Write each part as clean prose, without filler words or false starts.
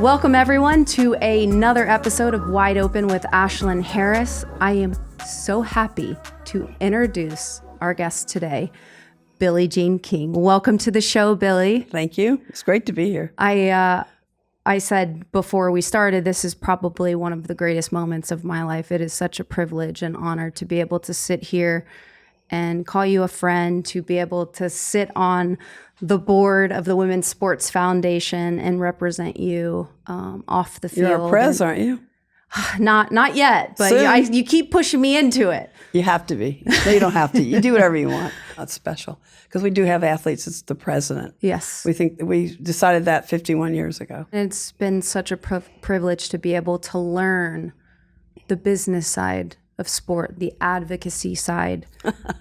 Welcome everyone to another episode of Wide Open with Ashlyn Harris. I am so happy to introduce our guest today, Billie Jean King. Welcome to the show, Billie. Thank you. It's great to be here. I said before we started, this is probably one of the greatest moments of my life. It is such a privilege and honor to be able to sit here and call you a friend, to be able to sit on the board of the Women's Sports Foundation and represent you off the field. You're a prez, aren't you? Not yet, but you keep pushing me into it. You have to be. No, you don't have to. You do whatever you want. That's special. Because we do have athletes. It's the president. Yes. We decided that 51 years ago. It's been such a privilege to be able to learn the business side of sport, the advocacy side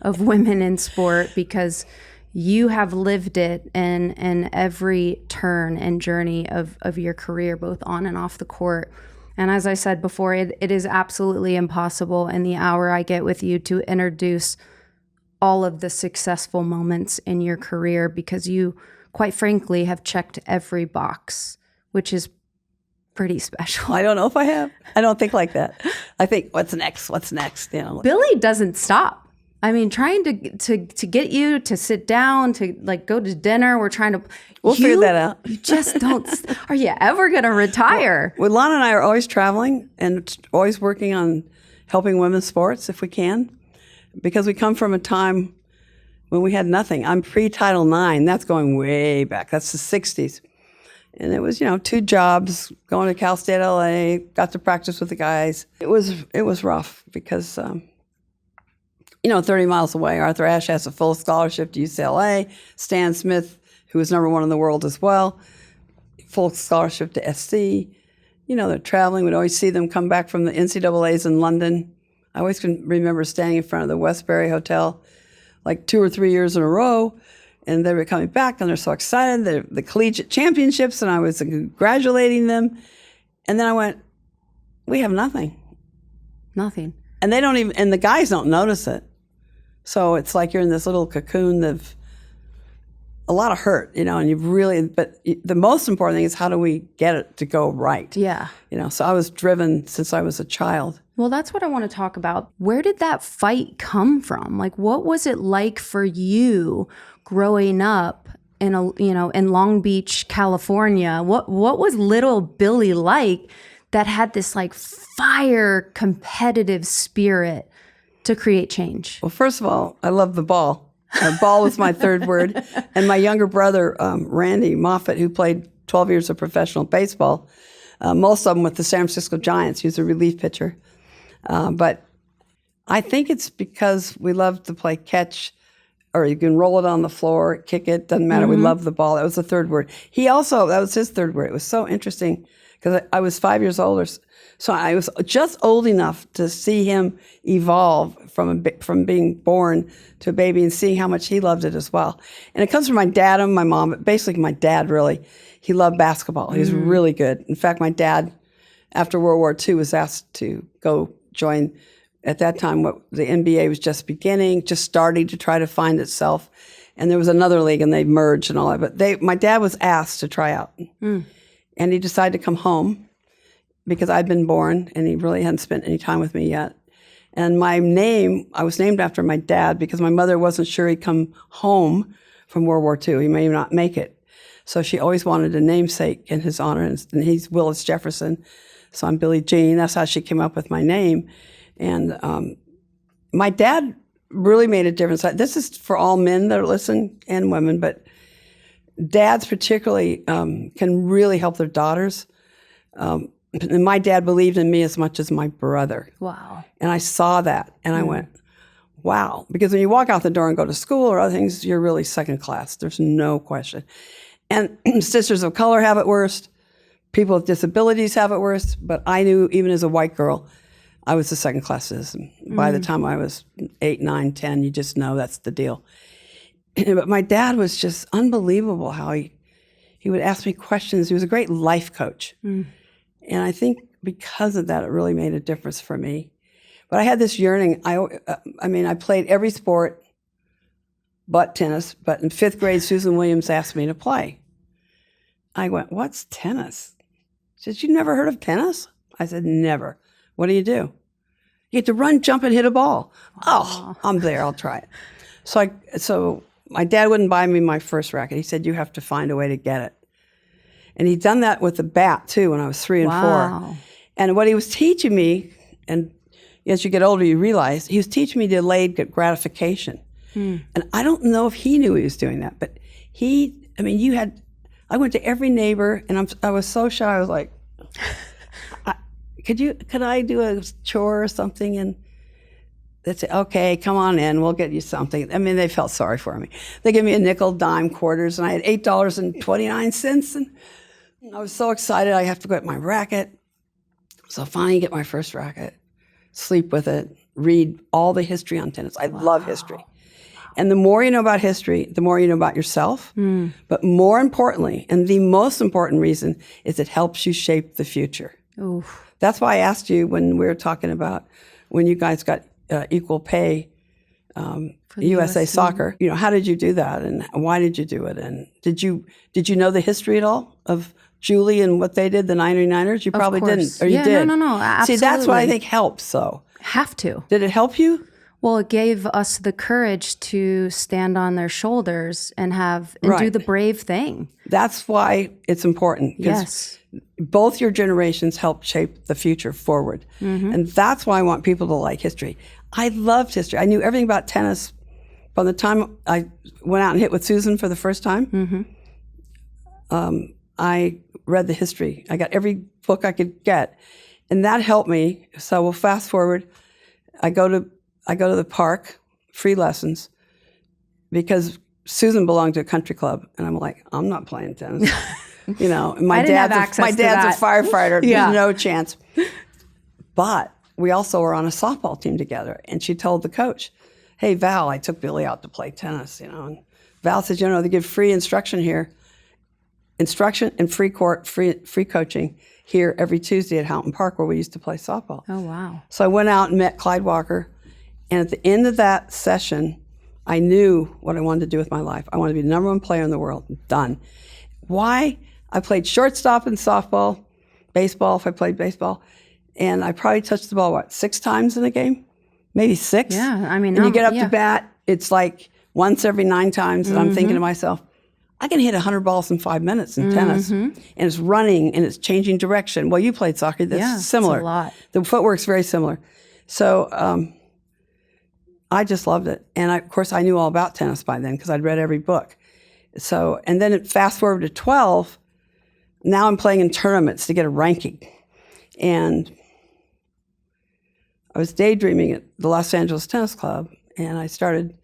of women in sport, because you have lived it in every turn and journey of your career, both on and off the court. And as I said before, it is absolutely impossible in the hour I get with you to introduce all of the successful moments in your career, because you, quite frankly, have checked every box, which is pretty special. I don't know if I have. I don't think like that. I think, what's next? You know. Billie doesn't stop. I mean, trying to get you to sit down, to like go to dinner. We're trying to. We'll figure that out. You just don't. Are you ever going to retire? Well, Lana and I are always traveling and always working on helping women's sports if we can, because we come from a time when we had nothing. I'm pre-Title IX. That's going way back. That's the 60s. And it was, 2 jobs, going to Cal State LA, got to practice with the guys. It was rough because, 30 miles away, Arthur Ashe has a full scholarship to UCLA. Stan Smith, who was number 1 in the world as well, full scholarship to SC. They're traveling. We'd always see them come back from the NCAAs in London. I always can remember standing in front of the Westbury Hotel like 2 or 3 years in a row. And they were coming back, and they're so excited. They're the collegiate championships, and I was congratulating them. And then I went, we have nothing. Nothing. And they don't even, and the guys don't notice it. So it's like you're in this little cocoon of a lot of hurt, and you've really, but the most important thing is, how do we get it to go right? Yeah. So I was driven since I was a child. Well, that's what I want to talk about. Where did that fight come from? Like, what was it like for you growing up in in Long Beach, California? What was little Billie like that had this like fire competitive spirit to create change? Well, first of all, I love the ball. Ball was my third word. And my younger brother, Randy Moffett, who played 12 years of professional baseball, most of them with the San Francisco Giants. He was a relief pitcher. But I think it's because we love to play catch, or you can roll it on the floor, kick it, doesn't matter. Mm-hmm. We love the ball. That was the third word. That was his third word. It was so interesting because I was 5 years older. So I was just old enough to see him evolve from being born to a baby, and seeing how much he loved it as well. And it comes from my dad and my mom, but basically my dad really. He loved basketball. He was really good. In fact, my dad, after World War II, was asked to go join, at that time, what the NBA was just beginning, just starting to try to find itself. And there was another league, and they merged and all that. But my dad was asked to try out. And he decided to come home because I'd been born, and he really hadn't spent any time with me yet. And my name, I was named after my dad because my mother wasn't sure he'd come home from World War II. He may not make it. So she always wanted a namesake in his honor, and he's Willis Jefferson. So I'm Billie Jean. That's how she came up with my name. And my dad really made a difference. This is for all men that listen, and women, but dads particularly can really help their daughters. And my dad believed in me as much as my brother. Wow. And I saw that, and I went, wow. Because when you walk out the door and go to school or other things, you're really second class. There's no question. And sisters of color have it worst. People with disabilities have it worse. But I knew, even as a white girl, I was a second-class citizen. By the time I was 8, 9, 10, you just know that's the deal. But my dad was just unbelievable how he would ask me questions. He was a great life coach. And I think because of that, it really made a difference for me. But I had this yearning. I played every sport but tennis. But in 5th grade, Susan Williams asked me to play. I went, what's tennis? She said, "You never heard of tennis?" I said, "Never." "What do? You get to run, jump, and hit a ball." "Oh, I'm there. I'll try it." So my dad wouldn't buy me my first racket. He said, "You have to find a way to get it." And he'd done that with the bat too when I was 3 and 4. And what he was teaching me, and as you get older, you realize he was teaching me delayed gratification. And I don't know if he knew he was doing that, but I went to every neighbor, and I was so shy. I was like, could I do a chore or something? And they'd say, "Okay, come on in, we'll get you something." I mean, they felt sorry for me. They gave me a nickel, dime, quarters, and I had $8.29. And I was so excited. I have to go get my racket. So finally get my first racket, sleep with it, read all the history on tennis. I love history. And the more you know about history, the more you know about yourself. But more importantly, and the most important reason, is it helps you shape the future. Oof. That's why I asked you when we were talking about when you guys got equal pay, USA Soccer. How did you do that, and why did you do it? And did you know the history at all of Julie and what they did, the 99ers? You probably didn't, or you did. No, absolutely. See, that's what I think helps, though. Have to. Did it help you? Well, it gave us the courage to stand on their shoulders and do the brave thing. That's why it's important. Yes. Both your generations helped shape the future forward. And that's why I want people to like history. I loved history. I knew everything about tennis from the time I went out and hit with Susan for the first time. I read the history. I got every book I could get, and that helped me. So we'll fast forward. I go to the park, free lessons, because Susan belonged to a country club, and I'm like, I'm not playing tennis. My dad's a firefighter. There's no chance. But we also were on a softball team together, and she told the coach, "Hey, Val, I took Billie out to play tennis." And Val said, "They give free instruction here. Instruction and free coaching here every Tuesday at Houghton Park, where we used to play softball." Oh, wow. So I went out and met Clyde Walker, and at the end of that session, I knew what I wanted to do with my life. I wanted to be the number one player in the world. Done. Why? I played shortstop in softball, baseball if I played baseball, and I probably touched the ball, 6 times in a game? Maybe 6? Yeah, I mean, and you get up to bat, it's like once every 9 times, and I'm thinking to myself, I can hit 100 balls in 5 minutes in tennis, and it's running and it's changing direction. Well, you played soccer. That's similar. It's a lot. The footwork's very similar. So I just loved it. And of course, I knew all about tennis by then because I'd read every book. So, and then fast forward to 12, now I'm playing in tournaments to get a ranking. And I was daydreaming at the Los Angeles Tennis Club, and I started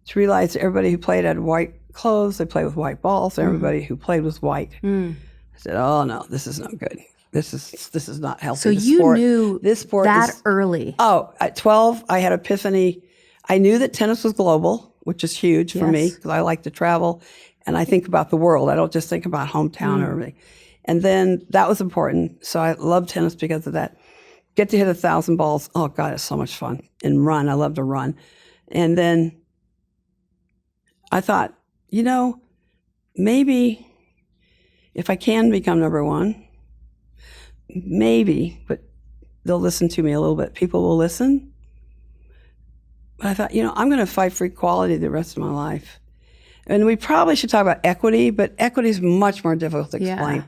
to realize everybody who played had white clothes, they played with white balls, everybody who played was white. I said, "Oh no, this is no good. This is not healthy." So you knew this sport that early. Oh, at 12, I had epiphany. I knew that tennis was global, which is huge for me because I like to travel and I think about the world. I don't just think about hometown or everything. And then that was important. So I love tennis because of that. Get to hit 1,000 balls. Oh God, it's so much fun. And run. I love to run. And then I thought, maybe if I can become number one, maybe, but they'll listen to me a little bit. People will listen. But I thought, I'm going to fight for equality the rest of my life. And we probably should talk about equity, but equity is much more difficult to explain.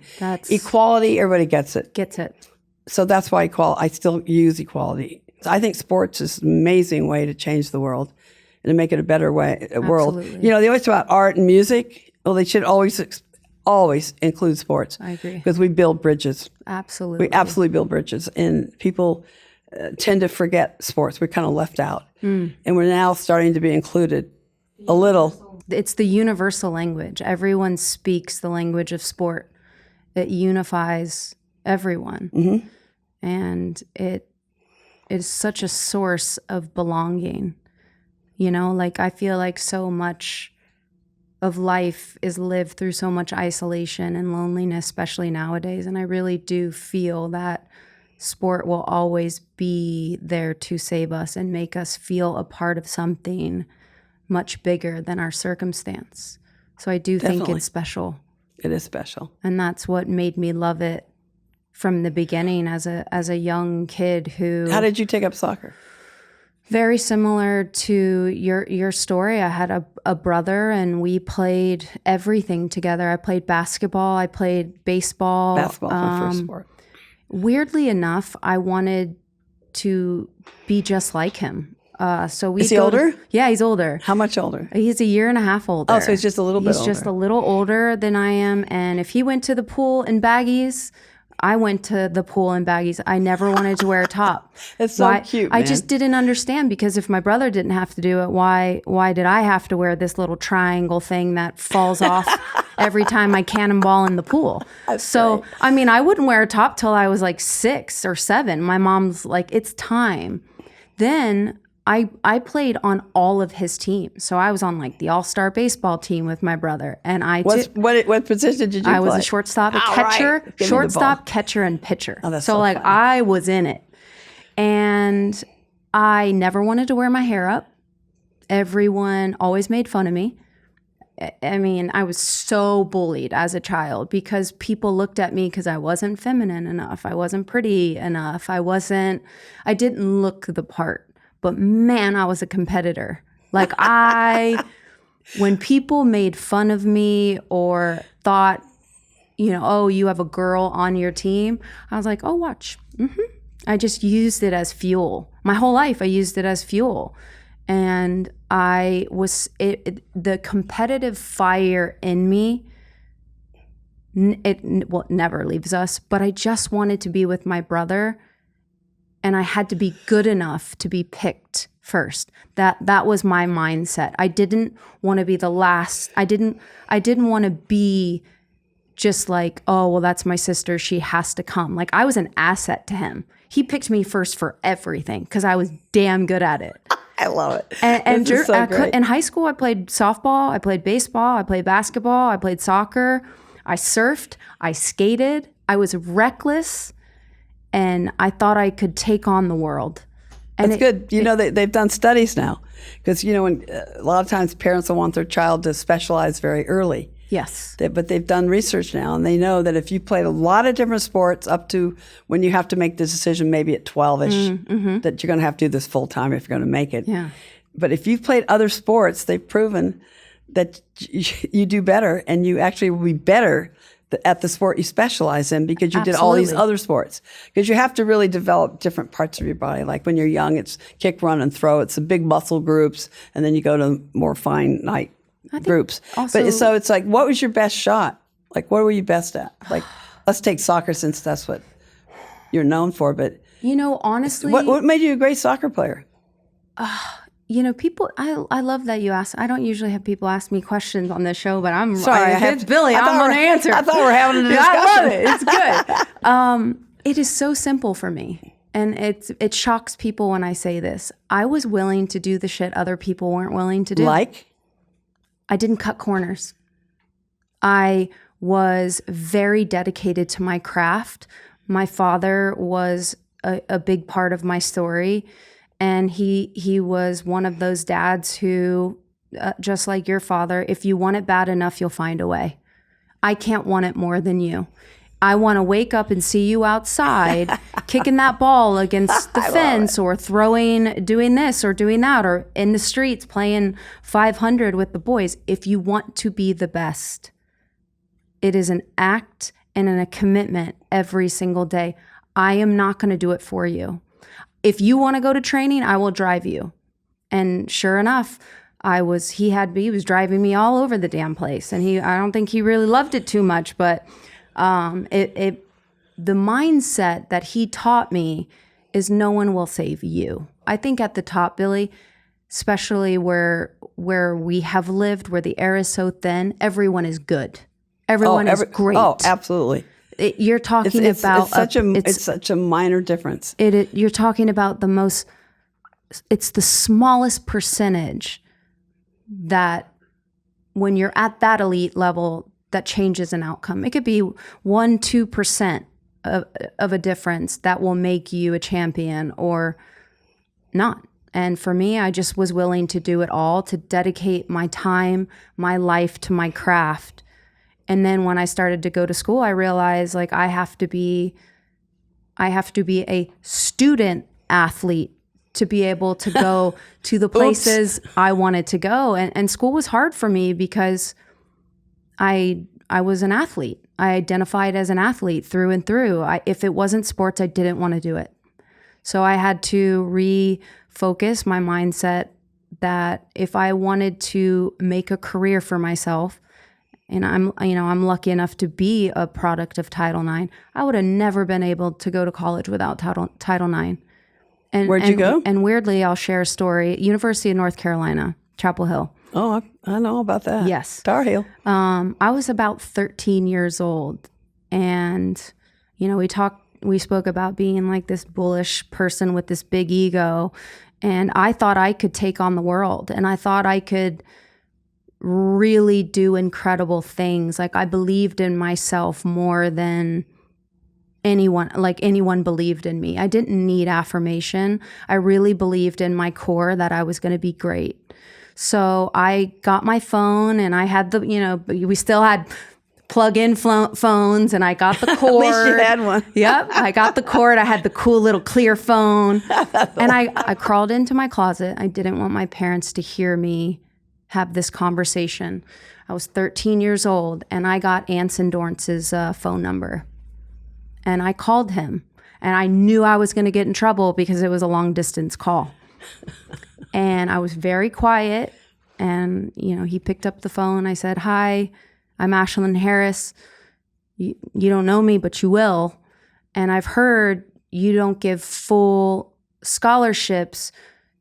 Equality, everybody gets it. So that's why I still use equality. I think sports is an amazing way to change the world and to make it a better world. They always talk about art and music. Well, they should always include sports. I agree. Because we build bridges. Absolutely. We absolutely build bridges. And people tend to forget sports. We're kind of left out. And we're now starting to be included a little. It's the universal language. Everyone speaks the language of sport. It unifies everyone. And it is such a source of belonging. I feel like so much of life is lived through so much isolation and loneliness, especially nowadays. And I really do feel that sport will always be there to save us and make us feel a part of something much bigger than our circumstance. So I do think it's special. It is special. And that's what made me love it from the beginning as a young kid who. How did you take up soccer? Very similar to your story. I had a brother, and we played everything together. I played basketball. I played baseball. Basketball was my first sport. Weirdly enough, I wanted to be just like him. So we. Is he older? Yeah, he's older. How much older? He's a year and a half older. Oh, so he's just a little bit older. He's just a little older than I am. And if he went to the pool in baggies, I went to the pool in baggies. I never wanted to wear a top. It's so cute, man. I just didn't understand, because if my brother didn't have to do it, why did I have to wear this little triangle thing that falls off every time I cannonball in the pool? So, great. I mean, I wouldn't wear a top till I was like 6 or 7. My mom's like, it's time. Then I played on all of his teams. So I was on like the all-star baseball team with my brother. And what position did you play? I was a shortstop, a catcher, shortstop, catcher, and pitcher. Oh, that's so like funny. I was in it. And I never wanted to wear my hair up. Everyone always made fun of me. I mean, I was so bullied as a child because people looked at me because I wasn't feminine enough. I wasn't pretty enough. I didn't look the part. But man, I was a competitor. Like when people made fun of me or thought, oh, you have a girl on your team, I was like, oh, watch. Mm-hmm. I just used it as fuel. My whole life, I used it as fuel. And the competitive fire in me, it never leaves us, but I just wanted to be with my brother. And I had to be good enough to be picked first. That was my mindset. I didn't want to be the last. I didn't want to be just like, oh, well, that's my sister. She has to come. Like, I was an asset to him. He picked me first for everything because I was damn good at it. I love it. And in high school, I played softball. I played baseball. I played basketball. I played soccer. I surfed. I skated. I was reckless. And I thought I could take on the world. And that's good. They've done studies now. Because, when a lot of times parents will want their child to specialize very early. Yes. But they've done research now, and they know that if you played a lot of different sports up to when you have to make the decision maybe at 12-ish, that you're going to have to do this full time if you're going to make it. Yeah. But if you've played other sports, they've proven that you do better, and you actually will be better at the sport you specialize in because you did all these other sports. Because you have to really develop different parts of your body. Like when you're young, it's kick, run, and throw. It's the big muscle groups, and then you go to more fine night groups. But so it's like, what was your best shot? Like, what were you best at? Like, let's take soccer since that's what you're known for. But honestly, what made you a great soccer player? People, I love that you ask. I don't usually have people ask me questions on this show, but I'm sorry. It's Billie. I'm going to answer. I thought we were having a discussion. I love it. It's good. It is so simple for me. And it shocks people when I say this. I was willing to do the shit other people weren't willing to do. Like? I didn't cut corners. I was very dedicated to my craft. My father was a big part of my story. And he was one of those dads who, just like your father, if you want it bad enough, you'll find a way. I can't want it more than you. I want to wake up and see you outside kicking that ball against the fence or doing this or doing that, or in the streets playing 500 with the boys. If you want to be the best, it is an act and a commitment every single day. I am not going to do it for you. If you want to go to training, I will drive you. And sure enough, he was driving me all over the damn place. And I don't think he really loved it too much, but the mindset that he taught me is no one will save you. I think at the top, Billie, especially where we have lived, where the air is so thin, everyone is good. Everyone is great. Oh, absolutely. You're talking about it's such a minor difference. You're talking about it's the smallest percentage that when you're at that elite level that changes an outcome. It could be 1-2% of a difference that will make you a champion or not. And for me, I just was willing to do it all, to dedicate my time, my life to my craft. And then when I started to go to school, I realized like I have to be I have to be a student athlete to be able to go to the places I wanted to go. And school was hard for me because I was an athlete. I identified as an athlete through and through. If it wasn't sports, I didn't want to do it. So I had to refocus my mindset that if I wanted to make a career for myself, and I'm lucky enough to be a product of Title IX, I would have never been able to go to college without Title IX. And where'd you go? And weirdly, I'll share a story. University of North Carolina, Chapel Hill. Oh, I know about that. Yes. Tar Heel. I was about 13 years old, and we spoke about being like this bullish person with this big ego, and I thought I could take on the world, and I thought I could really do incredible things. Like I believed in myself more than anyone believed in me. I didn't need affirmation. I really believed in my core that I was going to be great. So I got my phone, and I had we still had plug-in phones, and I got the cord. At least you had one. Yep, I got the cord. I had the cool little clear phone. And I crawled into my closet. I didn't want my parents to hear me have this conversation. I was 13 years old, and I got Anson Dorrance's phone number. And I called him, and I knew I was going to get in trouble because it was a long-distance call. And I was very quiet, and he picked up the phone. I said, "Hi, I'm Ashlyn Harris. You don't know me, but you will. And I've heard you don't give full scholarships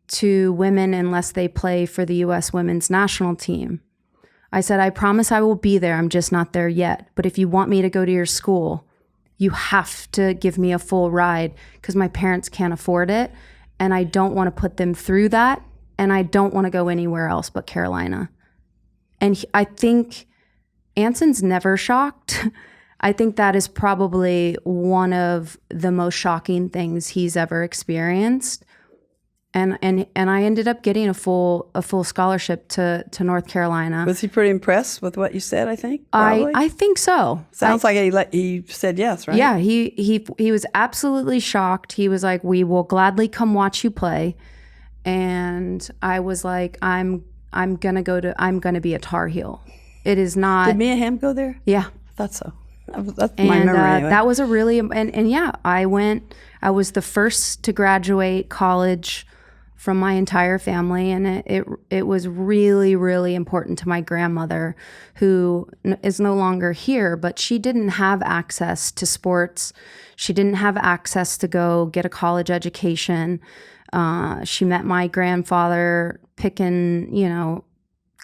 to women unless they play for the U.S. women's national team." I said, "I promise I will be there. I'm just not there yet. But if you want me to go to your school, you have to give me a full ride because my parents can't afford it. And I don't want to put them through that. And I don't want to go anywhere else but Carolina." And I think Anson's never shocked. I think that is probably one of the most shocking things he's ever experienced. And I ended up getting a full scholarship to North Carolina. Was he pretty impressed with what you said, I think? Probably? I think so. Sounds like he said yes, right? Yeah, he was absolutely shocked. He was like, "We will gladly come watch you play." And I was like, I'm gonna be a Tar Heel. It is not. Did me and him go there? Yeah. I thought so. That's my memory anyway. That was a really, and yeah, I was the first to graduate college from my entire family, and it was really, really important to my grandmother, who is no longer here, but she didn't have access to sports. She didn't have access to go get a college education. She met my grandfather picking,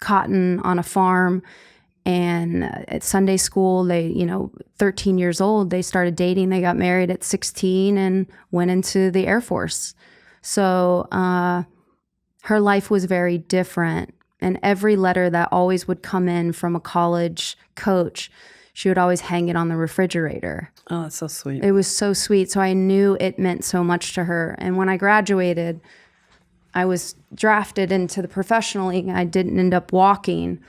cotton on a farm. And at Sunday school, they, 13 years old, they started dating. They got married at 16 and went into the Air Force. So her life was very different. And every letter that always would come in from a college coach, she would always hang it on the refrigerator. Oh, that's so sweet. It was so sweet. So I knew it meant so much to her. And when I graduated, I was drafted into the professional league. I didn't end up walking.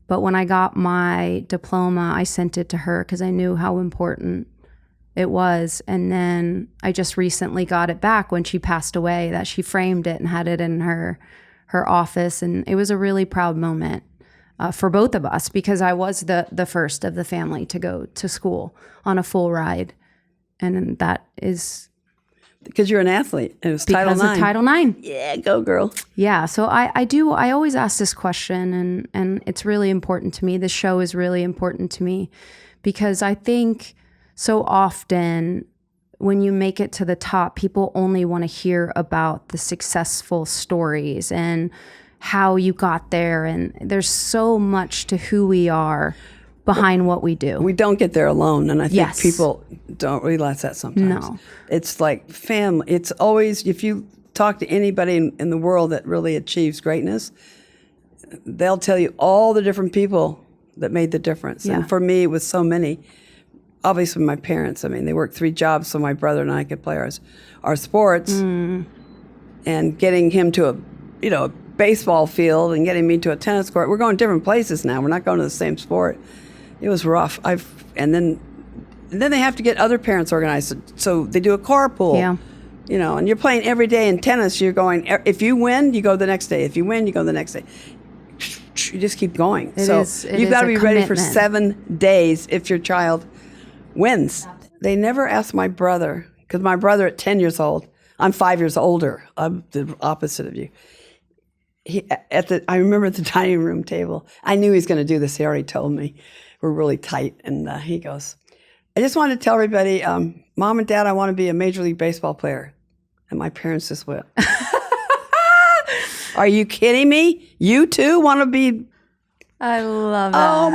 But when I got my diploma, I sent it to her because I knew how important it was. And then I just recently got it back when she passed away, that she framed it and had it in her office. And it was a really proud moment for both of us because I was the first of the family to go to school on a full ride. And that is... Because you're an athlete. It was Title IX. Because of Title IX. Yeah, go girl. Yeah, so I always ask this question, and it's really important to me. This show is really important to me because I think so often when you make it to the top, people only want to hear about the successful stories and how you got there. And there's so much to who we are behind what we do. We don't get there alone, and I think Yes. people don't realize that sometimes. No. It's like family. It's always, if you talk to anybody in the world that really achieves greatness, they'll tell you all the different people that made the difference. Yeah. And for me, it was so many. Obviously, my parents, they worked 3 jobs so my brother and I could play our sports. And getting him to a baseball field and getting me to a tennis court. We're going different places now. We're not going to the same sport. It was rough. And then And then they have to get other parents organized. So they do a carpool. Yeah. You know, and you're playing every day in tennis. You're going, if you win, you go the next day. If you win, you go the next day. You just keep going. You've got to be ready for 7 days if your child wins. They never asked my brother, because my brother at 10 years old, I'm 5 years older. I'm the opposite of you. I remember at the dining room table, I knew he was going to do this. He already told me. We're really tight. And he goes, I just wanted to tell everybody, Mom and Dad, I want to be a Major League Baseball player. And my parents just went, are you kidding me? You too want to be? I love it. Oh,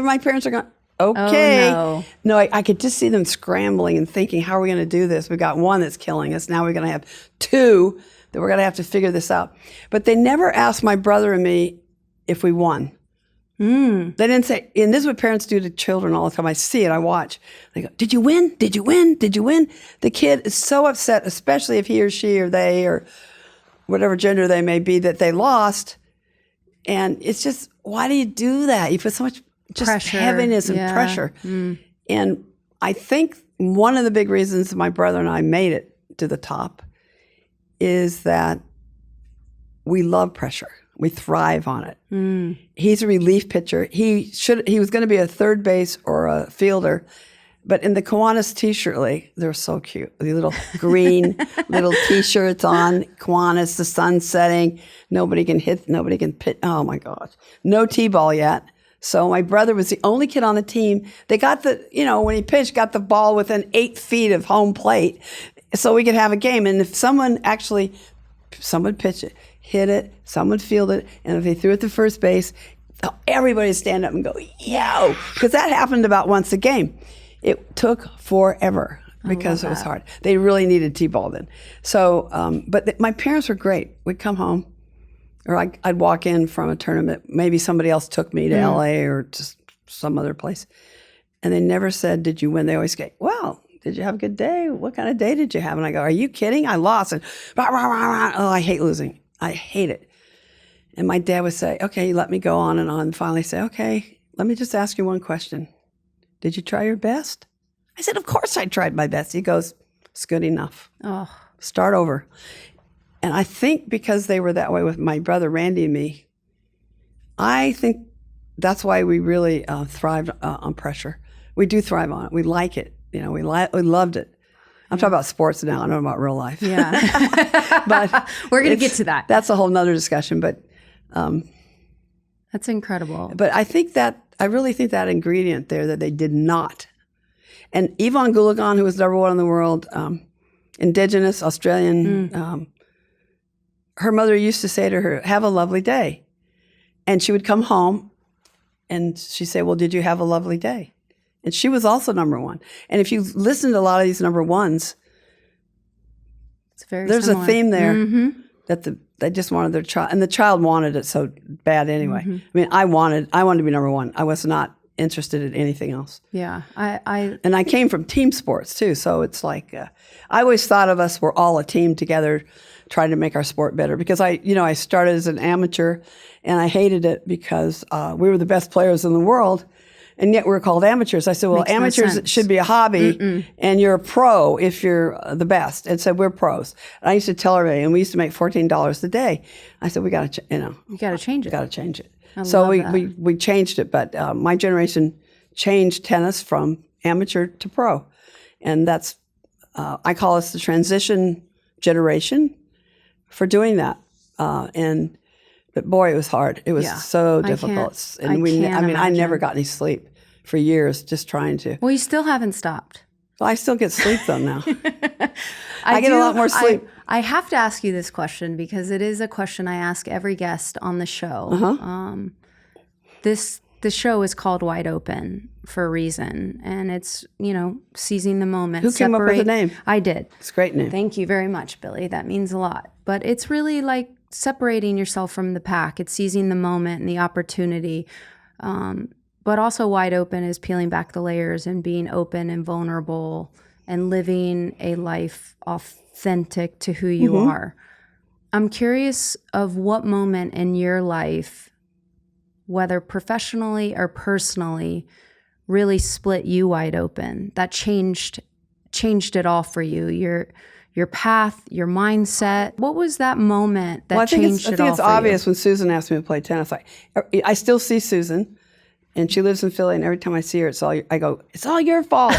my parents are going, okay. Oh, No, I could just see them scrambling and thinking, how are we going to do this? We got one that's killing us. Now we're going to have two that we're going to have to figure this out. But they never asked my brother and me if we won. They didn't say, and this is what parents do to children all the time. I see it, I watch. They go, did you win? Did you win? Did you win? The kid is so upset, especially if he or she or they or whatever gender they may be, that they lost. And it's just, why do you do that? You put so much just pressure. heaviness and pressure. And I think one of the big reasons my brother and I made it to the top is that we love pressure. We thrive on it. He's a relief pitcher. He was going to be a third base or a fielder, but in the Kiwanis T-shirt league, they're so cute. The little green little T-shirts on, Kiwanis, the sun setting. Nobody can hit, nobody can pitch. Oh my gosh. No T-ball yet. So my brother was the only kid on the team. They got when he pitched, got the ball within 8 feet of home plate so we could have a game. And if someone pitched it, hit it, someone fielded it, and if they threw it to first base, everybody would stand up and go, yo! Because that happened about once a game. It took forever because it was hard. They really needed T-ball then. So, but my parents were great. We'd come home, or I'd walk in from a tournament. Maybe somebody else took me to L.A. or just some other place. And they never said, did you win? They always go, well, did you have a good day? What kind of day did you have? And I go, are you kidding? I lost. And oh, I hate losing. I hate it. And my dad would say, okay, let me go on. And finally say, okay, let me just ask you one question. Did you try your best? I said, of course I tried my best. He goes, it's good enough. Oh. Start over. And I think because they were that way with my brother Randy and me, I think that's why we really thrived on pressure. We do thrive on it. We like it. We loved it. I'm talking about sports now. I don't know about real life. Yeah. But we're going to get to that. That's a whole nother discussion. But that's incredible. But I really think that ingredient there that they did not. And Yvonne Goolagong, who was number one in the world, Indigenous, Australian, her mother used to say to her, have a lovely day. And she would come home and she'd say, well, did you have a lovely day? And she was also number one. And if you listen to a lot of these number ones, there's similar. A theme there that they just wanted their child, and the child wanted it so bad anyway. I mean, I wanted to be number one. I was not interested in anything else. Yeah, and I came from team sports too, so it's like I always thought of us, we're all a team together, trying to make our sport better. Because I started as an amateur, and I hated it because we were the best players in the world. And yet we're called amateurs. I said, well, amateurs should be a hobby, and you're a pro if you're the best. And so we're pros. And I used to tell everybody, and we used to make $14 a day. I said, we got to, you got to change it. Got to change it. So we changed it. But my generation changed tennis from amateur to pro, and that's I call us the transition generation for doing that. But boy, it was hard. It was so difficult. I never got any sleep for years just trying to. Well, you still haven't stopped. Well, I still get sleep though now. I get a lot more sleep. I have to ask you this question because it is a question I ask every guest on the show. The show is called Wide Open for a reason, and it's, seizing the moment. Who came up with the name? I did. It's a great name. Thank you very much, Billie. That means a lot. But it's really like separating yourself from the pack. It's seizing the moment and the opportunity. But also Wide Open is peeling back the layers and being open and vulnerable and living a life authentic to who you are. I'm curious of what moment in your life, whether professionally or personally, really split you wide open, that changed it all for you, your path, your mindset? What was that moment that changed it all for you? I think it's obvious when Susan asked me to play tennis. I still see Susan, and she lives in Philly, and every time I see her, I go, it's all your fault.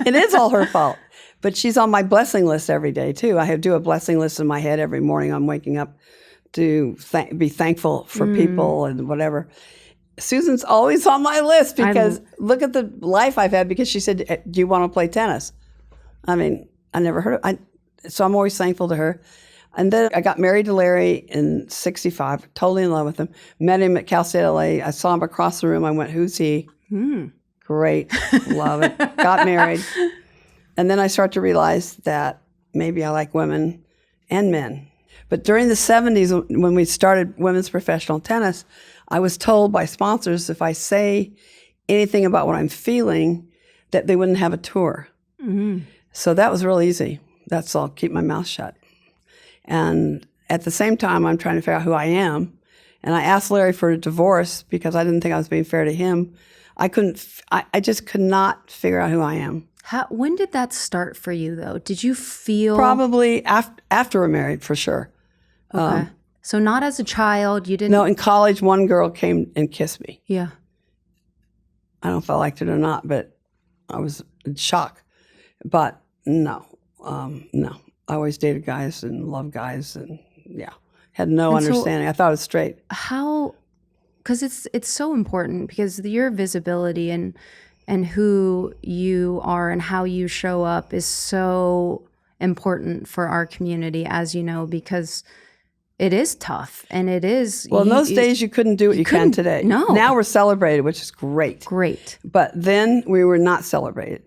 It is all her fault. But she's on my blessing list every day, too. I do a blessing list in my head every morning. I'm waking up to be thankful for people and whatever. Susan's always on my list because look at the life I've had, because she said, do you want to play tennis? I mean, I never heard of it. So I'm always thankful to her. And then I got married to Larry in 65, totally in love with him. Met him at Cal State LA. I saw him across the room. I went, who's he? Great, love it. Got married. And then I start to realize that maybe I like women and men. But during the 70s, when we started women's professional tennis, I was told by sponsors if I say anything about what I'm feeling, that they wouldn't have a tour. So that was real easy. That's all, keep my mouth shut. And at the same time, I'm trying to figure out who I am. And I asked Larry for a divorce because I didn't think I was being fair to him. I just could not figure out who I am. When did that start for you, though? Did you feel... Probably after we're married, for sure. Okay. So not as a child, you didn't... No, in college, one girl came and kissed me. Yeah. I don't know if I liked it or not, but I was in shock. But no. I always dated guys and loved guys, and had no understanding. I thought I was straight. How... Because it's so important, because your visibility and who you are and how you show up is so important for our community, as you know, because it is tough and it is... Well, in those days, you couldn't do what you can today. No. Now we're celebrated, which is great. Great. But then we were not celebrated.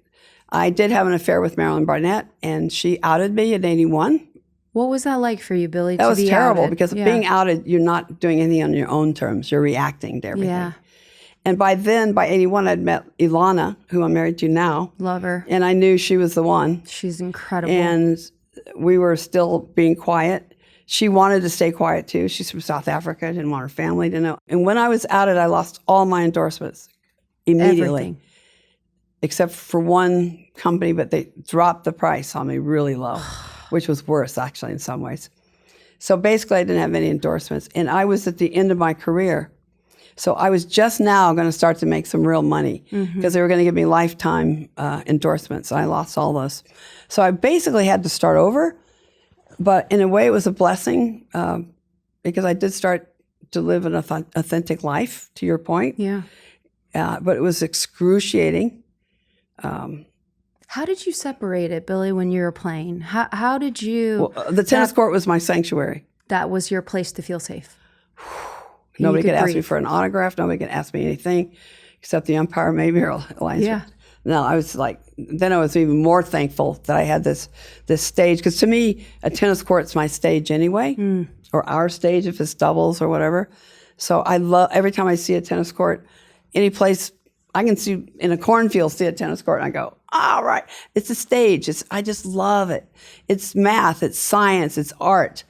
I did have an affair with Marilyn Barnett, and she outed me in 81. What was that like for you, Billie? That was terrible, because being outed, you're not doing anything on your own terms. You're reacting to everything. Yeah. And by 81, I'd met Ilana, who I'm married to now. Love her. And I knew she was the one. She's incredible. And we were still being quiet. She wanted to stay quiet, too. She's from South Africa, didn't want her family to know. And when I was outed, I lost all my endorsements immediately. Everything. Except for one company, but they dropped the price on me really low, which was worse, actually, in some ways. So basically, I didn't have any endorsements. And I was at the end of my career. So I was just now going to start to make some real money, because they were going to give me lifetime endorsements. I lost all those. So I basically had to start over. But in a way, it was a blessing, because I did start to live an authentic life, to your point. Yeah. But it was excruciating. How did you separate it, Billie, when you were playing? How did you... Well, the tennis court was my sanctuary. That was your place to feel safe. Nobody could ask me for an autograph. Nobody could ask me anything except the umpire, maybe, or alliance. Yeah. No, I was like, then I was even more thankful that I had this stage. Because to me, a tennis court's my stage anyway, or our stage if it's doubles or whatever. So I love, every time I see a tennis court, any place, I can see in a cornfield, see a tennis court, and I go, all right, it's a stage. I just love it. It's math, it's science, it's art.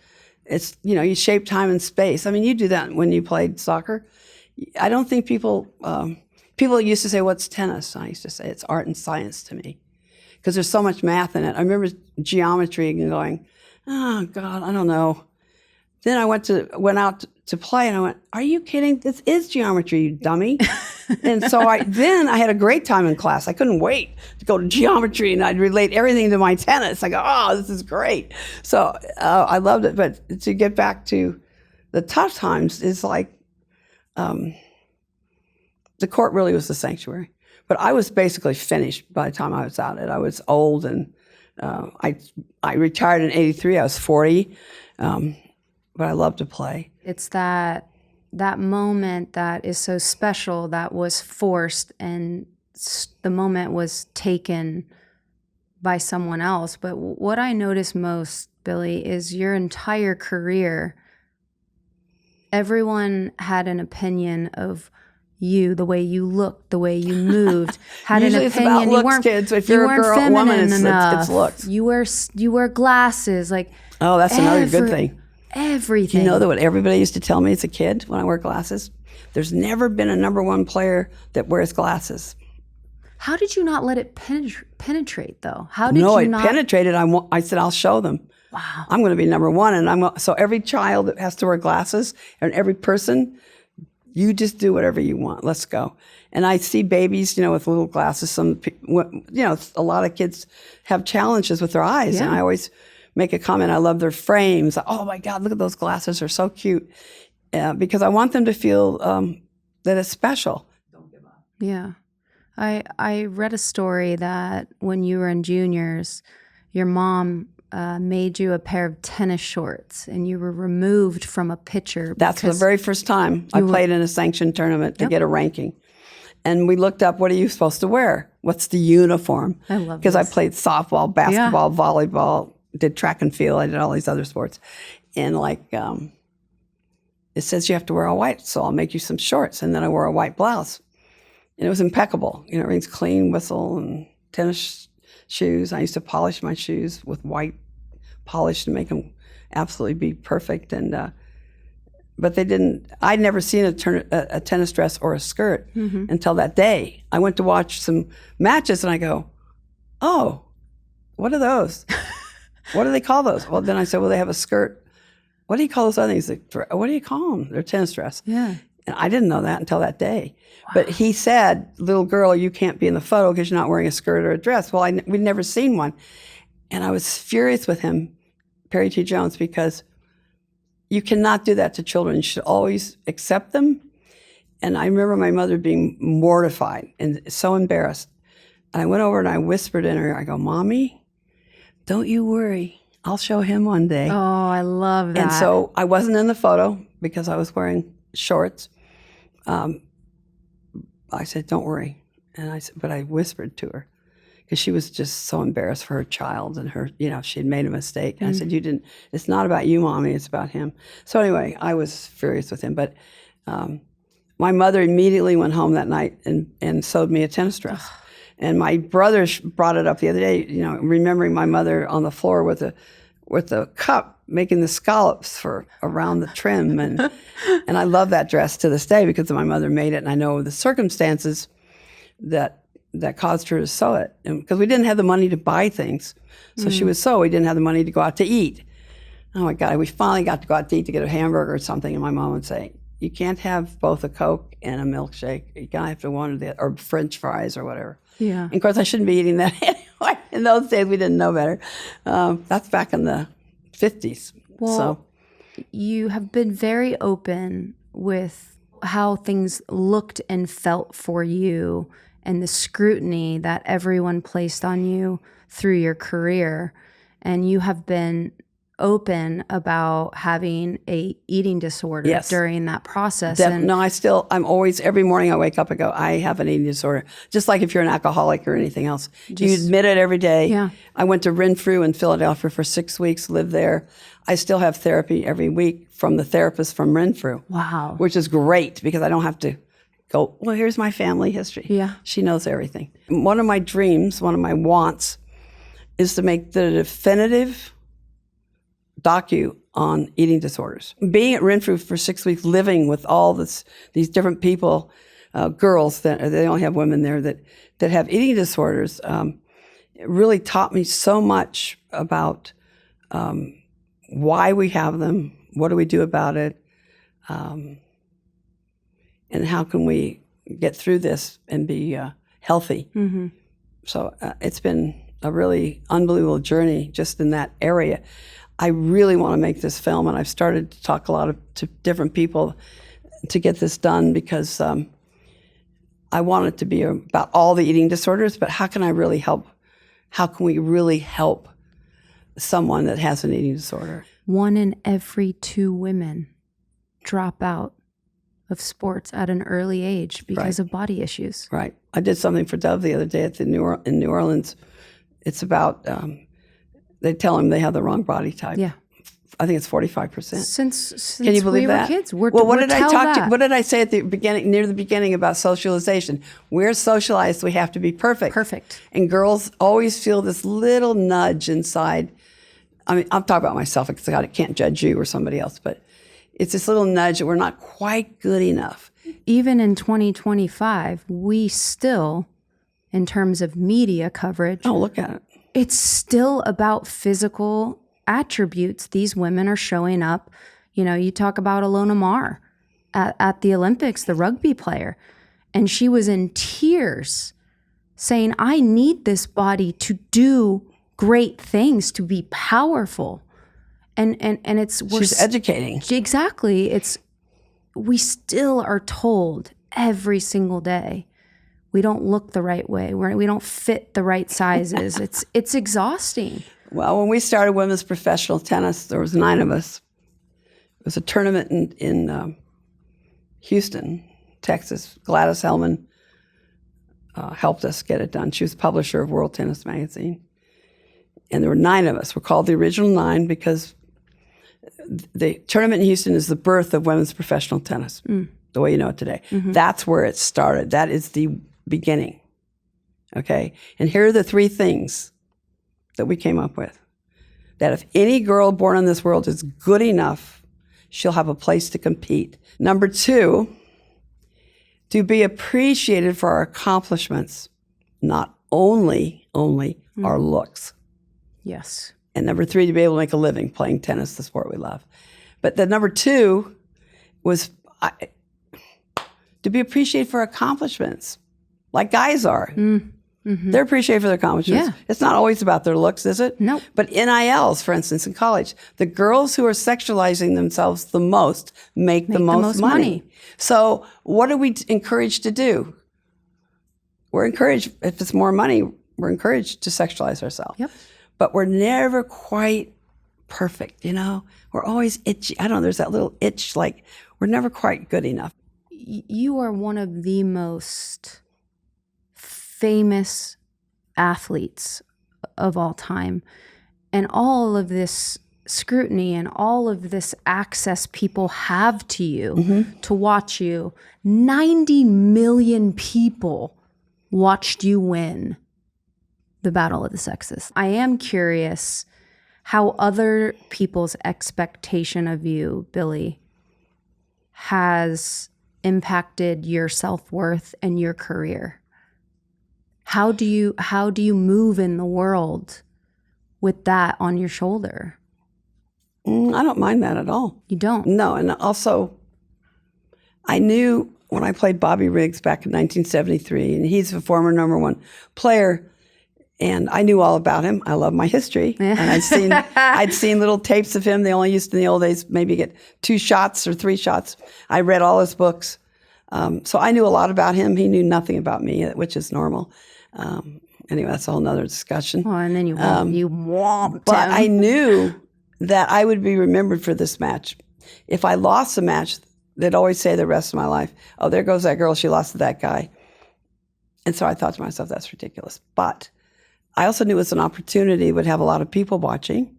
It's, you shape time and space. I mean, you do that when you played soccer. I don't think people used to say, what's tennis? And I used to say, it's art and science to me, because there's so much math in it. I remember geometry and going, oh, God, I don't know. Then I went out to play, and I went, are you kidding? This is geometry, you dummy. And so I had a great time in class. I couldn't wait to go to geometry, and I'd relate everything to my tennis. I go, oh, this is great. So I loved it. But to get back to the tough times is like, the court really was the sanctuary. But I was basically finished by the time I was out. I was old, and I retired in 83. I was 40. But I love to play. It's that moment that is so special that was forced, and the moment was taken by someone else. But what I notice most, Billie, is your entire career, everyone had an opinion of you, the way you looked, the way you moved, had Usually an opinion. It's about looks, kids. If you're a girl, a woman, it's looks. You wear glasses, like. Oh, that's another good thing. Everything. You know that what everybody used to tell me as a kid when I wear glasses? There's never been a number one player that wears glasses. How did you not let it penetrate though? How did No, you it not? penetrated. I said, I'll show them. Wow. I'm going to be number one. And so every child that has to wear glasses and every person, you just do whatever you want. Let's go. And I see babies, with little glasses. A lot of kids have challenges with their eyes. Yeah. And I always make a comment. I love their frames. Oh my God, look at those glasses. They're so cute. Because I want them to feel that it's special. Don't give up. Yeah. I read a story that when you were in juniors, your mom made you a pair of tennis shorts and you were removed from a picture. That's the very first time I played in a sanctioned tournament to get a ranking. And we looked up, what are you supposed to wear? What's the uniform? I love Because I this. played softball, basketball, volleyball, did track and field. I did all these other sports. And it says you have to wear all white, so I'll make you some shorts. And then I wore a white blouse. And it was impeccable. Everything's clean, whistle, and tennis shoes. I used to polish my shoes with white polish to make them absolutely be perfect. And but they didn't. I'd never seen a tennis dress or a skirt until that day. I went to watch some matches, and I go, "Oh, what are those? What do they call those?" Well, then I said, "Well, they have a skirt. What do you call those other things? What do you call them? They're tennis dress." Yeah. And I didn't know that until that day. Wow. But he said, "Little girl, you can't be in the photo because you're not wearing a skirt or a dress." Well, we'd never seen one. And I was furious with him, Perry T. Jones, because you cannot do that to children. You should always accept them. And I remember my mother being mortified and so embarrassed. And I went over and I whispered in her, I go, "Mommy, don't you worry. I'll show him one day." Oh, I love that. And so I wasn't in the photo because I was wearing shorts. I said, "Don't worry." But I whispered to her because she was just so embarrassed for her child and she had made a mistake. And I said, "It's not about you, Mommy, it's about him." So anyway, I was furious with him. But my mother immediately went home that night and sewed me a tennis dress. And my brother brought it up the other day, remembering my mother on the floor with a cup making the scallops for around the trim. And I love that dress to this day because my mother made it. And I know the circumstances that caused her to sew it. Because we didn't have the money to buy things. So she would sew. We didn't have the money to go out to eat. Oh my God, we finally got to go out to eat to get a hamburger or something. And my mom would say, "You can't have both a Coke and a milkshake. You gotta have to one or the other, or French fries or whatever." Yeah. And of course, I shouldn't be eating that anyway. In those days, we didn't know better. That's back in the 50s. Well, so you have been very open with how things looked and felt for you and the scrutiny that everyone placed on you through your career. And you have been open about having a eating disorder during that process. No, I'm always, every morning I wake up and go, I have an eating disorder. Just like if you're an alcoholic or anything else. You admit it every day. Yeah. I went to Renfrew in Philadelphia for 6 weeks, lived there. I still have therapy every week from the therapist from Renfrew. Wow. Which is great because I don't have to go, well, here's my family history. Yeah. She knows everything. One of my dreams, one of my wants, is to make the definitive docu on eating disorders. Being at Renfrew for 6 weeks, living with all these different people, girls, that they only have women there that have eating disorders, it really taught me so much about why we have them, what do we do about it, and how can we get through this and be healthy. Mm-hmm. So it's been a really unbelievable journey just in that area. I really want to make this film, and I've started to talk to different people to get this done because I want it to be about all the eating disorders, but how can I really help? How can we really help someone that has an eating disorder? 1 in every 2 women drop out of sports at an early age because of body issues. Right. I did something for Dove the other day in New Orleans. It's about... they tell them they have the wrong body type. Yeah. I think it's 45%. Since Can you believe we that? were kids, what did I say at the beginning, near the beginning about socialization? We're socialized, we have to be perfect. Perfect. And girls always feel this little nudge inside. I mean, I'm talking about myself because I can't judge you or somebody else, but it's this little nudge that we're not quite good enough. Even in 2025, we still in terms of media coverage, Oh, look at it. it's still about physical attributes. These women are showing up. You know, you talk about Ilona Maher at the Olympics, the rugby player, and she was in tears saying, I need this body to do great things, to be powerful. And She's educating. Exactly. We still are told every single day we don't look the right way. We don't fit the right sizes. It's exhausting. Well, when we started women's professional tennis, there was 9 of us. It was a tournament in Houston, Texas. Gladys Hellman helped us get it done. She was publisher of World Tennis Magazine. And there were 9 of us. We're called the original 9 because the tournament in Houston is the birth of women's professional tennis, the way you know it today. Mm-hmm. That's where it started. That is the beginning. Okay? And here are the 3 things that we came up with. That if any girl born in this world is good enough, she'll have a place to compete. Number 2, to be appreciated for our accomplishments, not only our looks. Yes. And number 3, to be able to make a living playing tennis, the sport we love. But the number 2 was to be appreciated for accomplishments, like guys are. Mm-hmm. They're appreciated for their accomplishments. Yeah. It's not always about their looks, is it? No. But NILs, for instance, in college, the girls who are sexualizing themselves the most make the most money. So what are we encouraged to do? We're encouraged, if it's more money, we're encouraged to sexualize ourselves. Yep. But we're never quite perfect, you know? We're always itchy. I don't know, there's that little itch, like we're never quite good enough. You are one of the most famous athletes of all time. And all of this scrutiny and all of this access people have to you, to watch you, 90 million people watched you win the Battle of the Sexes. I am curious how other people's expectation of you, Billie, has impacted your self-worth and your career. How do you move in the world with that on your shoulder? I don't mind that at all. You don't? No, and also, I knew when I played Bobby Riggs back in 1973, and he's a former #1 player, and I knew all about him. I love my history, and I'd seen little tapes of him. They only used to, in the old days, maybe get 2 shots or 3 shots. I read all his books, so I knew a lot about him. He knew nothing about me, which is normal. Anyway, that's a whole nother discussion. Oh, and then you whomped But him. I knew that I would be remembered for this match. If I lost a match, they'd always say the rest of my life, oh, there goes that girl, she lost to that guy. And so I thought to myself, that's ridiculous. But I also knew it was an opportunity, would have a lot of people watching.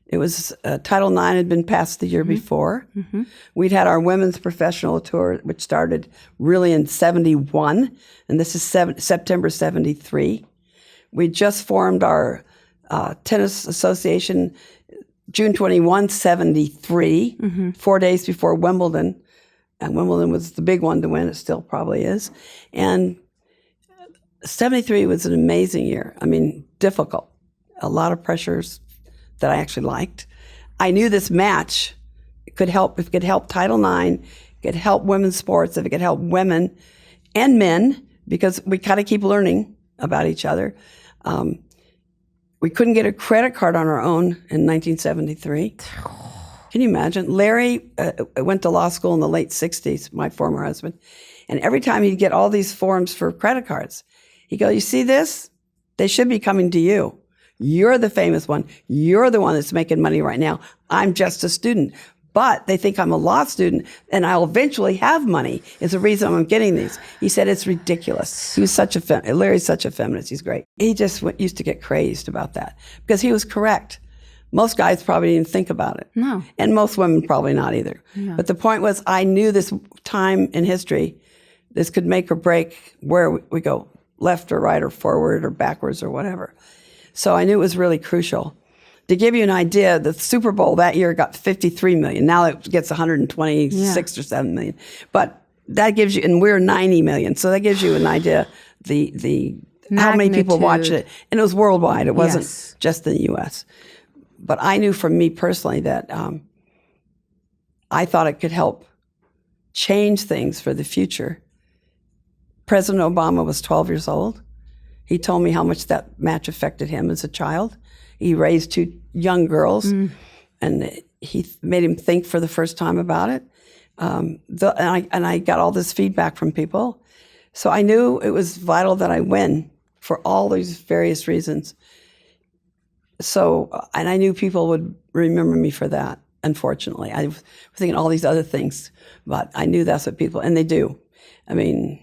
It was, Title IX had been passed the year before. Mm-hmm. We'd had our women's professional tour, which started really in 71, and this is September 73. We just formed our tennis association June 21, 73, 4 days before Wimbledon. And Wimbledon was the big one to win. It still probably is. And 73 was an amazing year. I mean, difficult. A lot of pressures that I actually liked. I knew this match could help, if it could help Title IX, it could help women's sports, if it could help women and men, because we kind of keep learning about each other. We couldn't get a credit card on our own in 1973. Can you imagine? Larry went to law school in the late 60s, my former husband, and every time he'd get all these forms for credit cards, he'd go, you see this? They should be coming to you. You're the famous one. You're the one that's making money right now. I'm just a student. But they think I'm a law student and I'll eventually have money is the reason I'm getting these. He said, it's ridiculous. He was Larry's such a feminist. He's great. He just used to get crazed about that because he was correct. Most guys probably didn't think about it. No. And most women probably not either. Yeah. But the point was, I knew this time in history, this could make or break where we go, left or right or forward or backwards or whatever. So I knew it was really crucial. To give you an idea, the Super Bowl that year got 53 million. Now it gets 126 or 7 million. But that gives you, and we're 90 million. So that gives you an idea, the how many people watched Magnitude. it. And it was worldwide. It wasn't Yes. just in the U.S. But I knew for me personally that I thought it could help change things for the future. President Obama was 12 years old. He told me how much that match affected him as a child. He raised two young girls, and he made him think for the first time about it. And I got all this feedback from people. So I knew it was vital that I win for all these various reasons. So, and I knew people would remember me for that, unfortunately. I was thinking all these other things, but I knew that's what people, and they do. I mean,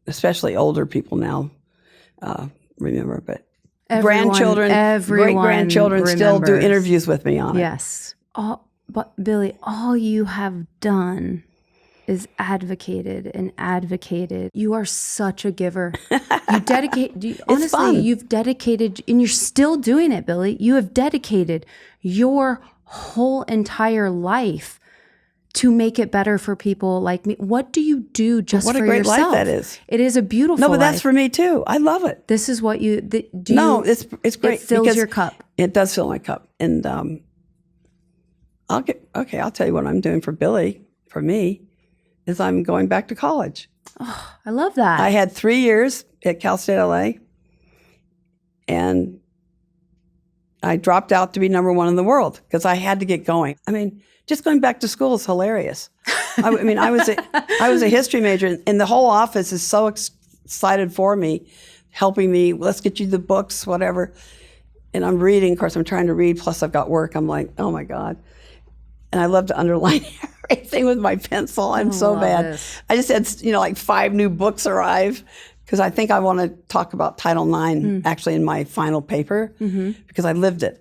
especially older people now remember, but grandchildren, great-grandchildren still do remembers. interviews with me on it. Yes. But Billie, all you have done is advocated and advocated. You are such a giver. You dedicate, honestly, fun. you've dedicated, and you're still doing it, Billie. You have dedicated your whole entire life to make it better for people like me. What do you do just What a for great yourself? life that is. It is a beautiful No, but that's life. for me too. I love it. This is what you do. No, it's great. It fills because your cup. It does fill my cup. And I'll tell you what I'm doing for Billie, for me, is I'm going back to college. I love that. I had 3 years at Cal State LA, and I dropped out to be number one in the world because I had to get going. I mean, just going back to school is hilarious. I was a history major, and the whole office is so excited for me, helping me. Let's get you the books, whatever. And I'm reading. Of course, I'm trying to read. Plus, I've got work. I'm like, oh my God. And I love to underline everything with my pencil. I'm so bad. this. I just had, like 5 new books arrive because I think I want to talk about Title IX actually in my final paper because I lived it.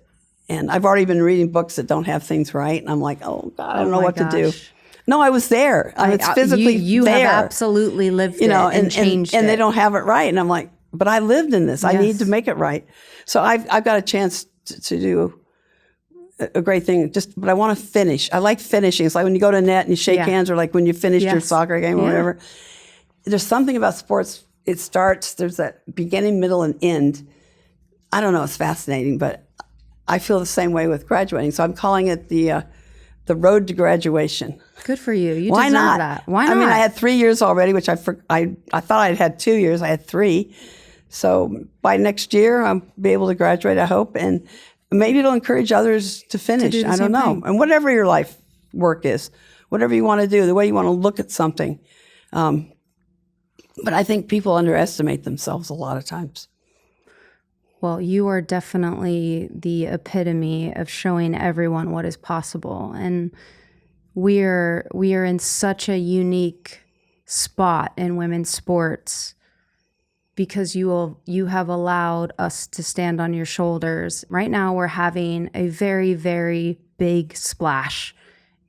And I've already been reading books that don't have things right. And I'm like, oh God, I don't know my what to do. gosh. No, I was there. It's physically you there. have absolutely lived it and changed and it. they don't have it right. And I'm like, but I lived in this. I need to make it right. So I've got a chance to do a great thing. But I want to finish. I like finishing. It's like when you go to net and you shake hands, or like when you finished your soccer game or whatever. There's something about sports. It starts. There's that beginning, middle, and end. I don't know. It's fascinating, but I feel the same way with graduating. So I'm calling it the road to graduation. Good for you. You Why deserve not? that. Why not? I mean, I had 3 years already, which I thought I'd had 2 years. I had 3. So by next year, I'll be able to graduate, I hope. And maybe it'll encourage others to finish. do the I don't same know. thing. And whatever your life work is, whatever you want to do, the way you want to look at something. But I think people underestimate themselves a lot of times. Well, you are definitely the epitome of showing everyone what is possible. And we are in such a unique spot in women's sports because you have allowed us to stand on your shoulders. Right now we're having a very, very big splash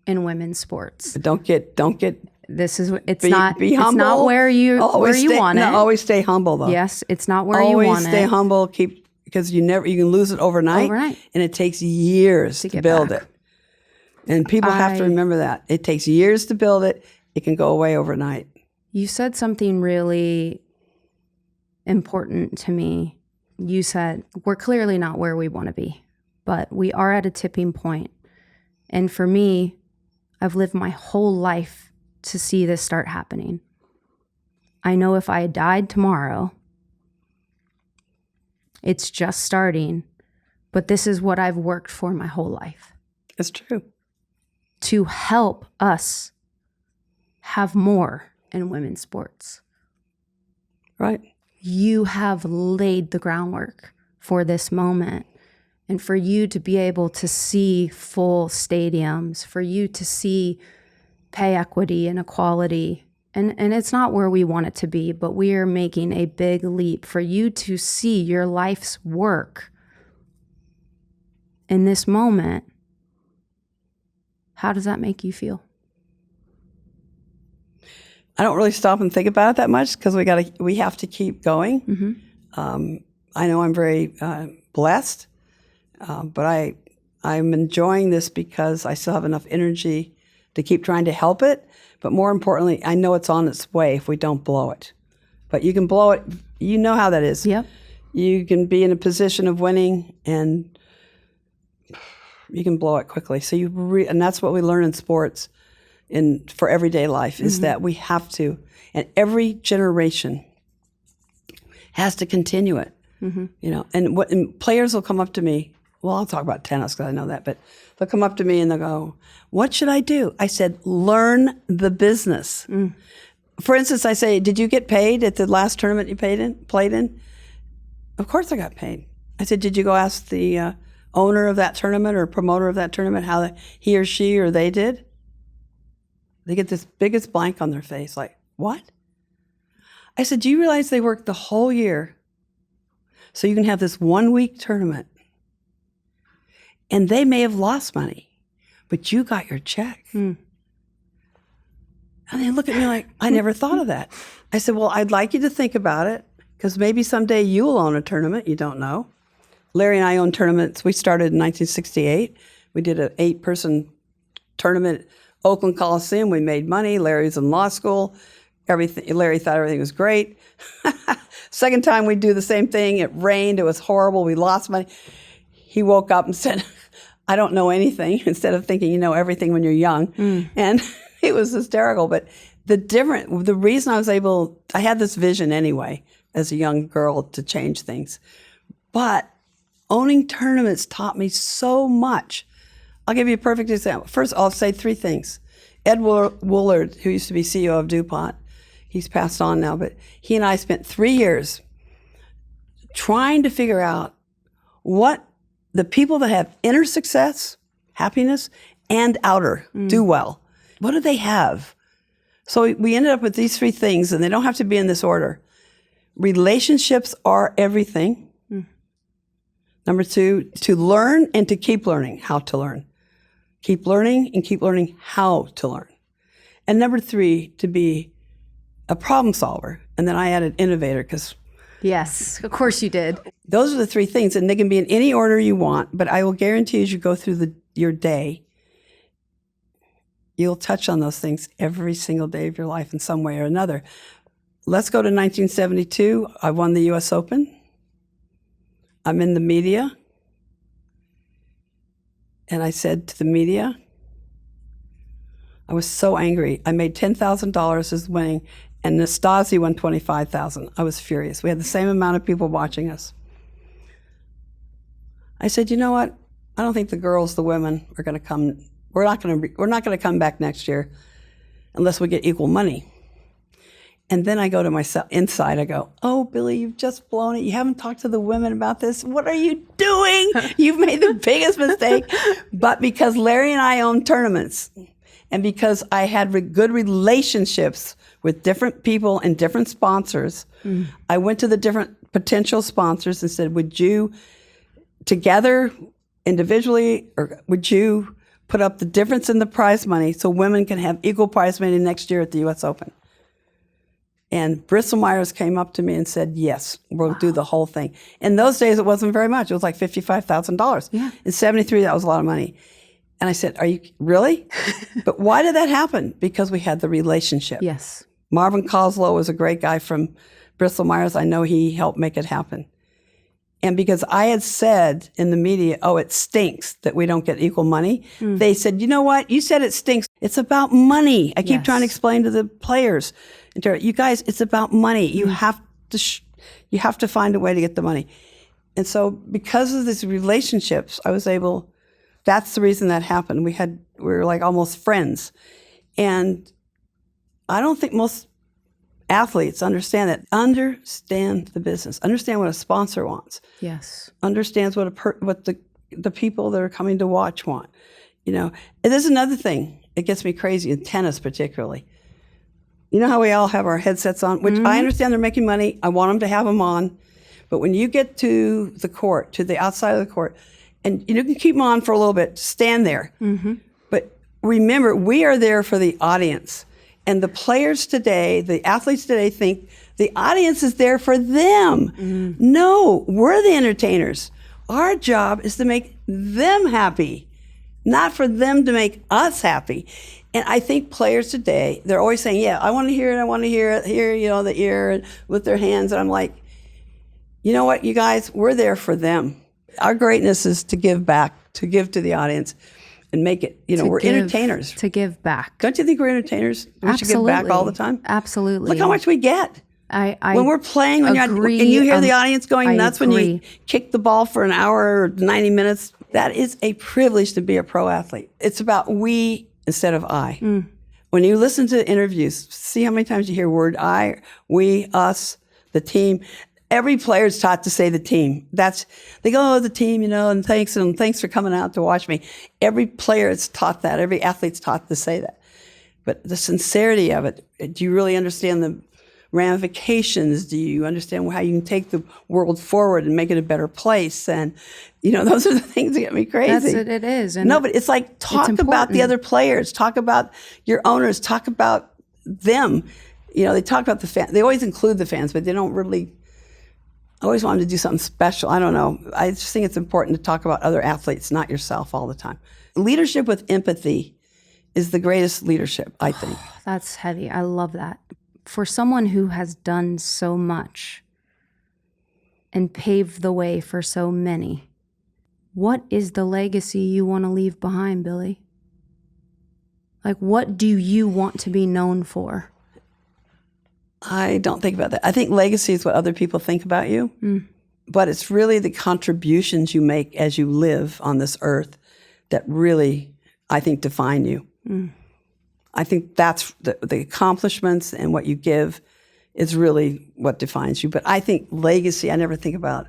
in women's sports. But don't get This is it's be not humble. where you want it. Always stay humble though. Yes, it's not where you want Always stay it. humble. Because you can lose it overnight. And it takes years to get build back. it. And people have to remember that. It takes years to build it. It can go away overnight. You said something really important to me. You said, we're clearly not where we want to be, but we are at a tipping point. And for me, I've lived my whole life to see this start happening. I know if I died tomorrow, it's just starting, but this is what I've worked for my whole life. It's true. To help us have more in women's sports. Right. You have laid the groundwork for this moment. And for you to be able to see full stadiums, for you to see pay equity and equality, and it's not where we want it to be, but we are making a big leap for you to see your life's work in this moment. How does that make you feel? I don't really stop and think about it that much because we have to keep going. I know I'm very blessed, but I'm enjoying this because I still have enough energy to keep trying to help it. But more importantly, I know it's on its way if we don't blow it. but you can blow it. You know how that is. Yep. You can be in a position of winning, and you can blow it quickly. So and that's what we learn in sports, for everyday life, is that we have to, and every generation has to continue it. And players will come up to me. Well, I'll talk about tennis because I know that, but they'll come up to me and they'll go, "What should I do?" I said, "Learn the business." For instance, I say, "Did you get paid at the last tournament you played in?" Of course I got paid. I said, "Did you go ask the owner of that tournament or promoter of that tournament how he or she or they did?" They get this biggest blank on their face, like, "What?" I said, "Do you realize they worked the whole year so you can have this 1-week tournament? And they may have lost money, but you got your check." And they look at me like, "I never thought of that." I said, "Well, I'd like you to think about it, because maybe someday you'll own a tournament. You don't know." Larry and I own tournaments. We started in 1968. We did an 8-person tournament at Oakland Coliseum. We made money. Larry was in law school. Larry thought everything was great. Second time we do the same thing. It rained. It was horrible. We lost money. He woke up and said, "I don't know anything," instead of thinking you know everything when you're young. And it was hysterical. But the reason I had this vision anyway as a young girl to change things. But owning tournaments taught me so much. I'll give you a perfect example. First, I'll say 3 things. Ed Woolard, who used to be CEO of DuPont, he's passed on now, but he and I spent 3 years trying to figure out what the people that have inner success, happiness, and outer do well. What do they have? So we ended up with these 3 things, and they don't have to be in this order. Relationships are everything. Number 2, to learn and to keep learning how to learn. Keep learning and keep learning how to learn. And number 3, to be a problem solver. And then I added innovator, because Yes, of course you did. those are the 3 things, and they can be in any order you want, but I will guarantee as you go through your day, you'll touch on those things every single day of your life in some way or another. Let's go to 1972. I won the U.S. Open. I'm in the media. And I said to the media, I was so angry. I made $10,000 as winning, and Nastasi won $25,000. I was furious. We had the same amount of people watching us. I said, "You know what? I don't think the women are going to come. We're not going to come back next year unless we get equal money." And then I go to myself inside. I go, "Oh, Billie, you've just blown it. You haven't talked to the women about this. What are you doing? You've made the biggest mistake." But because Larry and I owned tournaments, and because I had good relationships with different people and different sponsors, I went to the different potential sponsors and said, "Would you, together, individually, or would you put up the difference in the prize money so women can have equal prize money next year at the U.S. Open?" And Bristol Myers came up to me and said, "Yes, we'll do the whole thing." In those days, it wasn't very much. It was like $55,000. Yeah. In 73, that was a lot of money. And I said, "Are you really?" But why did that happen? Because we had the relationship. Yes. Marvin Coslow was a great guy from Bristol Myers. I know he helped make it happen. And because I had said in the media, "Oh, it stinks that we don't get equal money," they said, "You know what? You said it stinks. It's about money." I keep Yes. trying to explain to the players, "You guys, it's about money. You have to find a way to get the money." And so because of these relationships, I was able, that's the reason that happened. We were like almost friends. And I don't think most athletes understand that. Understand the business. Understand what a sponsor wants. Yes. Understands what the people that are coming to watch want. And there's another thing that gets me crazy in tennis particularly. You know how we all have our headsets on, which I understand they're making money. I want them to have them on. But when you get to the court, to the outside of the court, and you can keep them on for a little bit, stand there. But remember, we are there for the audience. And the players today, the athletes today think the audience is there for them. No, we're the entertainers. Our job is to make them happy. not for them to make us happy. And I think players today, they're always saying, yeah, I want to hear it, I want to hear it, hear, the ear with their hands. And I'm like, you know what, you guys, we're there for them. Our greatness is to give back, to give to the audience and make it, we're entertainers. To give back. Don't you think we're entertainers? We should give back all the time? Absolutely. Look how much we get. When we're playing, and you hear the audience going nuts when you kick the ball for an hour or 90 minutes, that is a privilege to be a pro athlete. It's about we instead of I. When you listen to interviews, see how many times you hear word I, we, us, the team. Every player is taught to say the team. They go, oh, the team, and thanks for coming out to watch me. Every player is taught that. Every athlete's taught to say that. But the sincerity of it, do you really understand the ramifications? Do you understand how you can take the world forward and make it a better place? And, those are the things that get me crazy. That's what it is. And no, but it's like, talk about the other players. Talk about your owners. Talk about them. They talk about the fans. They always include the fans, but they don't really... I always wanted to do something special. I don't know. I just think it's important to talk about other athletes, not yourself all the time. Leadership with empathy is the greatest leadership, I think. That's heavy. I love that. For someone who has done so much and paved the way for so many, what is the legacy you want to leave behind, Billie? Like, what do you want to be known for? I don't think about that. I think legacy is what other people think about you, but it's really the contributions you make as you live on this earth that really, I think, define you. I think that's the accomplishments and what you give is really what defines you. But I think legacy, I never think about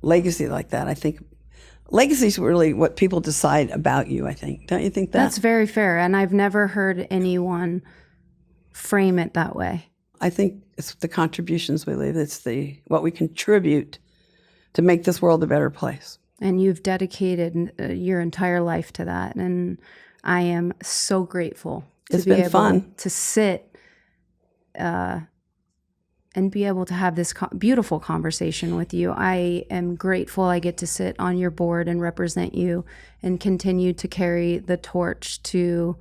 legacy like that. I think legacy is really what people decide about you, I think. Don't you think that? That's very fair. And I've never heard anyone frame it that way. I think it's the contributions we leave. It's what we contribute to make this world a better place. And you've dedicated your entire life to that. And I am so grateful to be able to sit and be able to have this beautiful conversation with you. I am grateful I get to sit on your board and represent you and continue to carry the torch to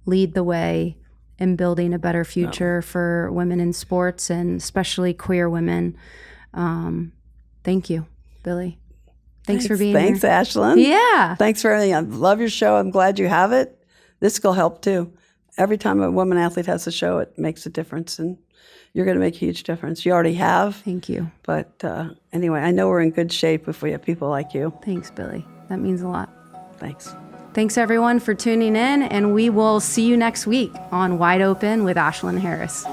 lead the way in building a better future for women in sports and especially queer women. Thank you, Billie. Thanks for being here. Thanks, Ashlyn. Yeah. Thanks for everything. I love your show. I'm glad you have it. This will help too. Every time a woman athlete has a show, it makes a difference, and you're going to make a huge difference. You already have. Thank you. But anyway, I know we're in good shape if we have people like you. Thanks, Billie. That means a lot. Thanks. Thanks, everyone, for tuning in, and we will see you next week on Wide Open with Ashlyn Harris.